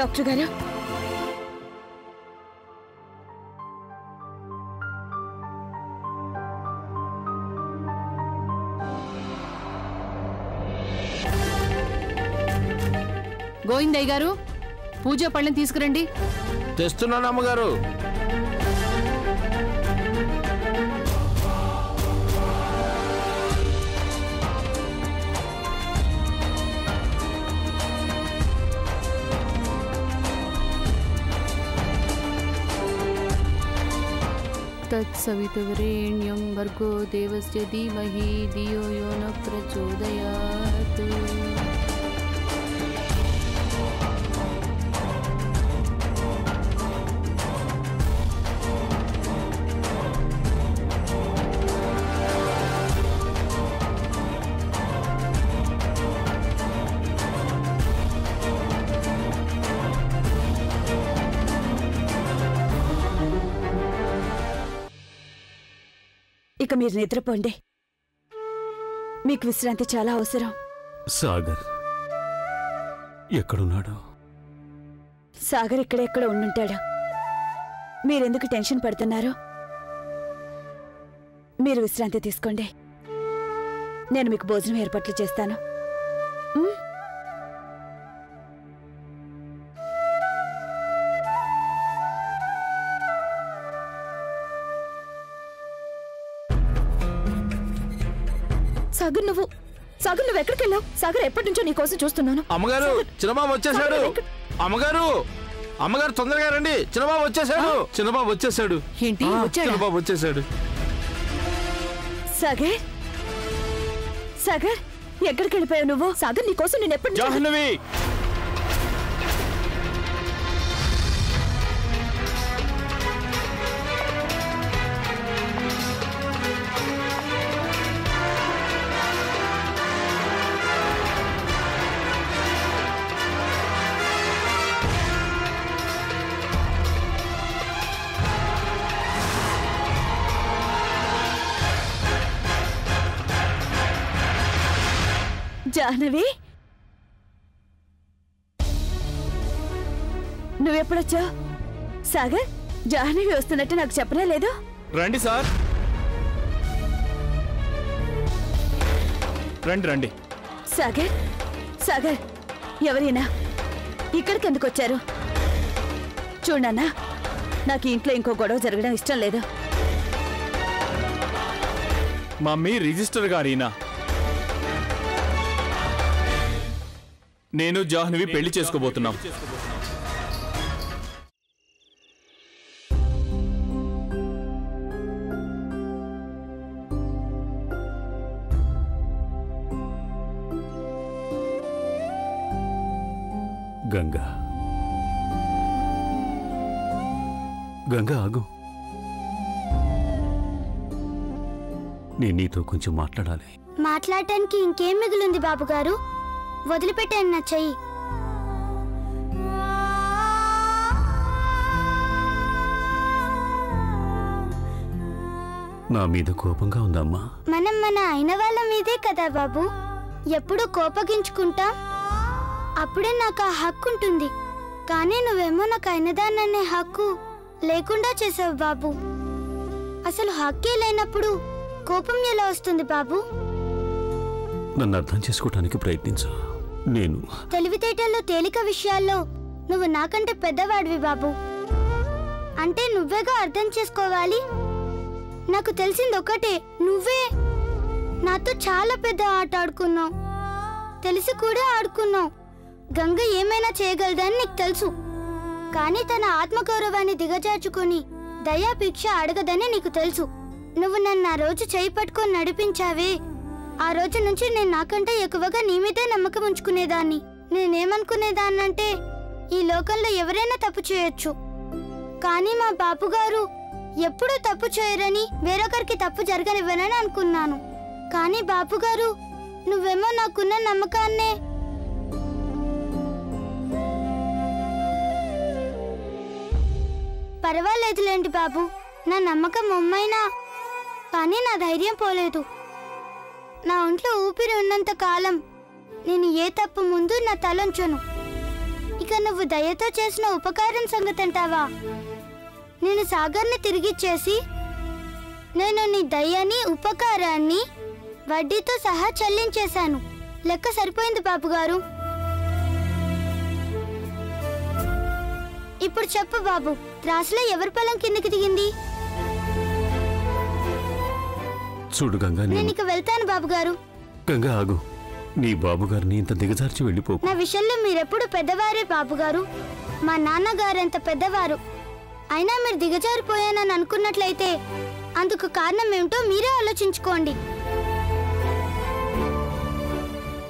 Doctor గారు, గోవిందయ్య గారు, పూజ పళ్ళని తీసుకురండి. తెస్తున్నాను అమ్మగారు. తత్సవితుర్వరేణ్యం భర్గో దేవస్య ధీమహి ధియో యో న ప్రచోదయాత్. ఇక మీరు నిద్రపోండి. మీకు విశ్రాంతి చాలా అవసరం. సాగర్ ఎక్కడున్నాడు? సాగర్ ఇక్కడెక్కడ ఉండుంటాడు. మీరెందుకు టెన్షన్ పడుతున్నారు? మీరు విశ్రాంతి తీసుకోండి. నేను మీకు భోజనం ఏర్పాట్లు చేస్తాను. సాగర్, నువ్వు ఎక్కడికి వెళ్ళావు? సాగర్, ఎప్పటి నుంచో నీ కోసం చూస్తున్నాను. అమ్మగారు, చిన్నబాబు వచ్చేసాడు. అమ్మగారు, అమ్మగారు తొందరగా రండి. చిన్నబాబు వచ్చేసాడు. చిన్నబాబు వచ్చేసాడు. ఏంటి? చిన్నబాబు వచ్చేసాడు. సాగర్, సాగర్, ఎక్కడికి వెళ్ళిపోయావు నువ్వు? సాగర్, నీ కోసం నేను ఎప్పటి జాహ్నవి, జాహ్నవి, నువ్వెప్పుడొచ్చా? సాగర్, జాహ్నవి వస్తున్నట్టు నాకు చెప్పనే లేదు. రండి సార్, రండి రండి. సాగర్, సాగర్, ఎవరైనా ఇక్కడికి ఎందుకు వచ్చారు? చూడన్నా, నాకు ఇంట్లో ఇంకో గొడవ జరగడం ఇష్టం లేదు. మమ్మీ, రిజిస్టర్ గారీనా? నేను జాహ్నవి పెళ్లి చేసుకోబోతున్నాం. గంగా, గంగా ఆగు. నేను నీతో కొంచెం మాట్లాడాలి. మాట్లాడటానికి ఇంకేం మిగిలింది బాబుగారు? వదిలిపెట్టాను నా చెయ్యి. నా మీద కోపంగా ఉందమ్మా? మనం మన అయిన వాళ్ళ మీదే కదా బాబు ఎప్పుడు కోపగించుకుంటాం. అప్పుడే నాకు ఆ హక్కు ఉంటుంది. కానీ నువ్వేమో నాకు అయినదాన్ననే హక్కు లేకుండా చేసావు బాబు. అసలు హక్కే లేనప్పుడు కోపం ఎలా వస్తుంది బాబు? నన్ను అర్థం చేసుకోవటానికి ప్రయత్నించు. నేను తెలివితేటల్లో తేలిక విషయాల్లో నువ్వు నాకంటే పెద్దవాడివి బాబు. అంటే నువ్వేగా అర్థం చేసుకోవాలి. నాకు తెలిసింది ఒకటే, నువ్వే నాతో చాలా పెద్ద ఆట ఆడుకున్నావు. తెలిసి కూడా ఆడుకున్నావు. గంగ ఏమైనా చేయగలదని నీకు తెలుసు. కానీ తన ఆత్మగౌరవాన్ని దిగజార్చుకొని దయాభిక్ష అడగదని నీకు తెలుసు. నువ్వు నన్ను ఆ రోజు చేయి పట్టుకొని నడిపించావే, ఆ రోజు నుంచి నేను నాకంటే ఎక్కువగా నీ మీదే నమ్మకం ఉంచుకునేదాన్ని. నేనేమనుకునేదాన్నంటే, ఈ లోకంలో ఎవరైనా తప్పు చేయొచ్చు, కానీ మా బాపుగారు ఎప్పుడూ తప్పు చేయరని, వేరొకరికి తప్పు జరగనివ్వనని అనుకున్నాను. కానీ బాపుగారు, నువ్వేమో నాకున్న నమ్మకాన్నే పర్వాలేదులేండి బాబు, నా నమ్మకం మొమ్మైనా కానీ నా ధైర్యం పోలేదు. నా ఒంట్లో ఊపిరి ఉన్నంత కాలం నేను ఏ తప్పు ముందు నా తలంచను. ఇక నువ్వు దయతో చేసిన ఉపకారం సంగతి అంటావా? నేను సాగర్ని తిరిగిచ్చేసి నేను నీ దయని ఉపకారాన్ని వడ్డీతో సహా చెల్లించేశాను. లెక్క సరిపోయింది బాబుగారు. ఇప్పుడు చెప్పు బాబు, త్రాసులో ఎవరి పొలం కిందకి దిగింది? చూడు గంగా, నేను ఇక వెళ్తాను బాబుగారు. గంగా ఆగు. నీ బాబుగారిని ఇంత దిగజార్చి వెళ్ళిపో. నా విషయంలో మీరెప్పుడు పెద్దవారే బాబుగారు. మా నాన్నగారు ఎంత పెద్దవారు. అయినా మీరు దిగజారిపోయానని అనుకున్నట్లయితే అందుకు కారణం ఏమిటో మీరే ఆలోచించుకోండి.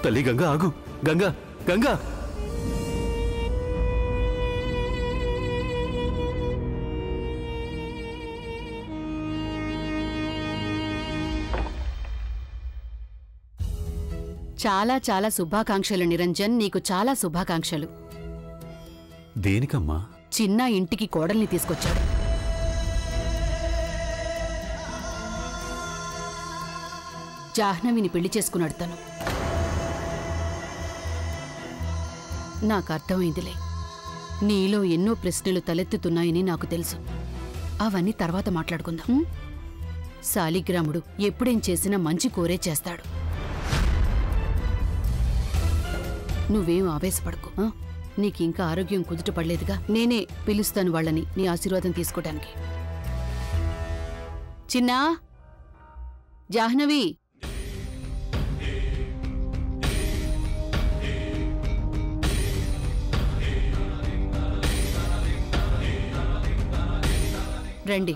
తల్లి గంగా ఆగు. గంగా గంగా చాలా చాలా శుభాకాంక్షలు నిరంజన్. నీకు చాలా శుభాకాంక్షలు. దేనికమ్మా? చిన్న ఇంటికి కోడల్ని తీసుకొచ్చాడు. జాహ్నవిని పెళ్లి చేసుకున్నాడు తను. నాకు అర్థమైందిలే. నీలో ఎన్నో ప్రశ్నలు తలెత్తుతున్నాయని నాకు తెలుసు. అవన్నీ తర్వాత మాట్లాడుకుందాం. శాలిగ్రాముడు ఎప్పుడేం చేసినా మంచి కోరే చేస్తాడు. నువ్వేం ఆవేశపడకు. నీకింకా ఆరోగ్యం కుదుట పడలేదుగా. నేనే పిలుస్తాను వాళ్ళని నీ ఆశీర్వాదం తీసుకోవడానికి. చిన్నా, జాహ్నవి, రండి.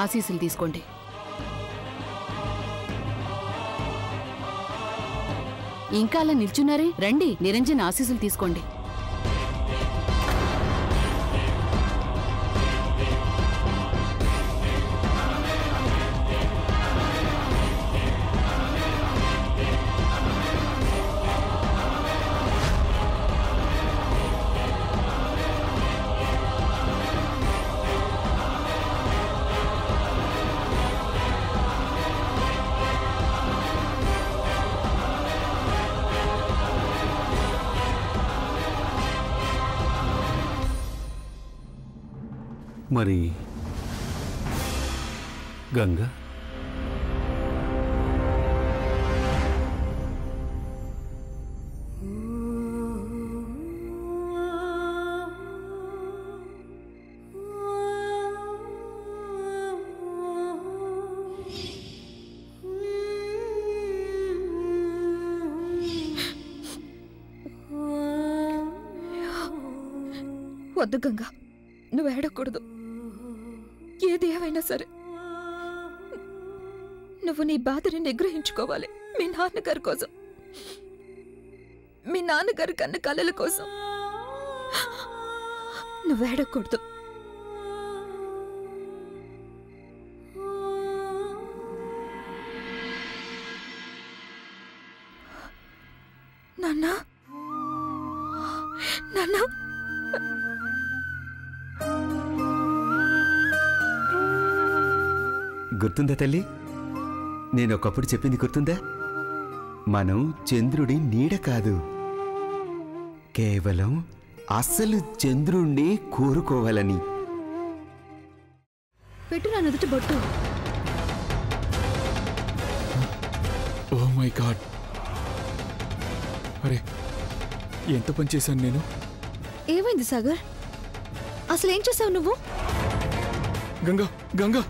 ఆశీస్సులు తీసుకోండి. ఇంకా అలా నిల్చున్నారే, రండి. నిరంజన్ ఆశీస్సులు తీసుకోండి. మరి గంగా వద్దు గంగా, నువ్వు ఏడకూడదు. ఏది ఏమైనా సరే నువ్వు నీ బాధని నిగ్రహించుకోవాలి. మీ నాన్నగారి కోసం, మీ నాన్నగారి కన్న కళల కోసం నువ్వు ఏడకూడదు. నాన్నా, నాన్నా, గుర్తుందా తల్లి? నేను ఒకప్పుడు చెప్పింది గుర్తుందా? మనం చంద్రుడి నీడ కాదు, కేవలం అసలు చంద్రుణ్ణి కోరుకోవాలని. పెట్టు నా నుదుటి బొట్టు. ఓ మై గాడ్, అరే ఎంత పని చేశాను నేను. ఏమైంది సాగర్? అసలు ఏం చేసావు నువ్వు? గంగా గంగా